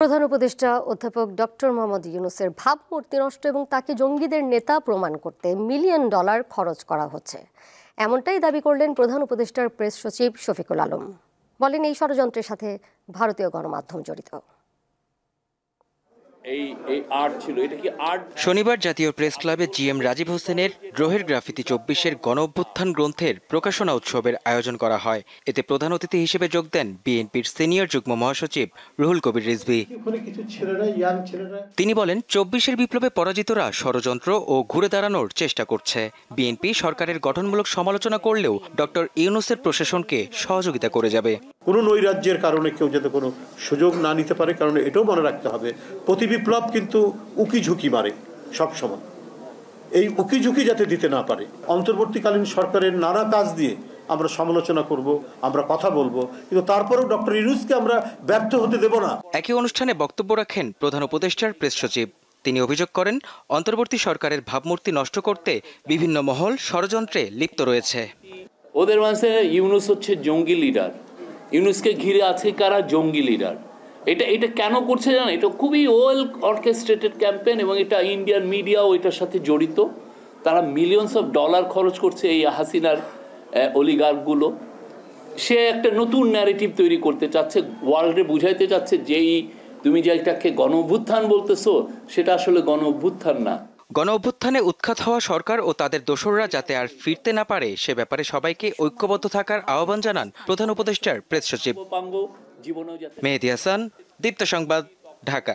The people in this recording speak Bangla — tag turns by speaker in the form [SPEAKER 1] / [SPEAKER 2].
[SPEAKER 1] প্রধান উপদেষ্টা অধ্যাপক ডক্টর মোহাম্মদ ইউনূসের ভাবমূর্তি নষ্ট এবং তাকে জঙ্গিদের নেতা প্রমাণ করতে $1 মিলিয়ন খরচ করা হচ্ছে, এমনটাই দাবি করলেন প্রধান উপদেষ্টার প্রেস সচিব শফিকুল আলম। বলেন, এই ষড়যন্ত্রের সাথে ভারতীয় গণমাধ্যম জড়িত।
[SPEAKER 2] শনিবার জাতীয় প্রেস ক্লাবে জিএম রাজীব হোসেনের দ্রোহের গ্রাফিতি 24-এর গণ অভ্যুত্থান গ্রন্থের প্রকাশনা উৎসবের আয়োজন করা হয়। এতে প্রধান অতিথি হিসেবে যোগ দেন বিএনপির সিনিয়র যুগ্ম মহাসচিব রুহুল কবির রিজভী। তিনি বলেন, 24-এর বিপ্লবে পরাজিতরা ষড়যন্ত্র ও ঘুরে দাঁড়ানোর চেষ্টা করছে। বিএনপি সরকারের গঠনমূলক সমালোচনা করলেও ডক্টর ইউনূসের প্রশাসনকে সহযোগিতা করে যাবে।
[SPEAKER 3] কোনো নৈরাজ্যের কারণে কেউ যাতে কোনো সুযোগ না নিতে পারে, কারণ এটাও মনে রাখতে হবে প্রতি বিপ্লব কিন্তু উকি ঝুঁকি মারে সবসময়। এই উকি ঝুঁকি যাতে দিতে না পারে, অন্তর্বর্তীকালীন সরকারের নানা কাজ দিয়ে আমরা সমালোচনা করব, আমরা কথা বলবো, কিন্তু তারপরেও ডক্টর ইউনূসকে আমরা ব্যর্থ হতে দেব না।
[SPEAKER 2] একই অনুষ্ঠানে বক্তব্য রাখেন প্রধান উপদেষ্টার প্রেস সচিব। তিনি অভিযোগ করেন, অন্তর্বর্তী সরকারের ভাবমূর্তি নষ্ট করতে বিভিন্ন মহল ষড়যন্ত্রে লিপ্ত রয়েছে।
[SPEAKER 4] ওদের মাঝে ইউনূস হচ্ছে জঙ্গি লিডার, ইউনূসকে ঘিরে আছে কারা জঙ্গি লিডার। এটা কেন করছে জানেন? এটা খুবই ওয়েল অর্কেস্ট্রেটেড ক্যাম্পেইন এবং এটা ইন্ডিয়ান মিডিয়াও এটার সাথে জড়িত। তারা মিলিয়নস অফ ডলার খরচ করছে এই হাসিনার অলিগার্কগুলো। সে একটা নতুন ন্যারেটিভ তৈরি করতে চাচ্ছে, ওয়ার্ল্ডে বুঝাইতে চাচ্ছে যেই তুমি যে এটাকে গণ অভ্যুত্থান বলতেছো সেটা আসলে গণ অভ্যুত্থান না।
[SPEAKER 2] গণ অভ্যুত্থানে উৎখাত হওয়া সরকার ও তাদের দোসররা যাতে আর ফিরতে না পারে সে ব্যাপারে সবাইকে ঐক্যবদ্ধ থাকার আহ্বান জানান প্রধান উপদেষ্টার প্রেস সচিব। মেহেদী হাসান, দীপ্ত সংবাদ, ঢাকা।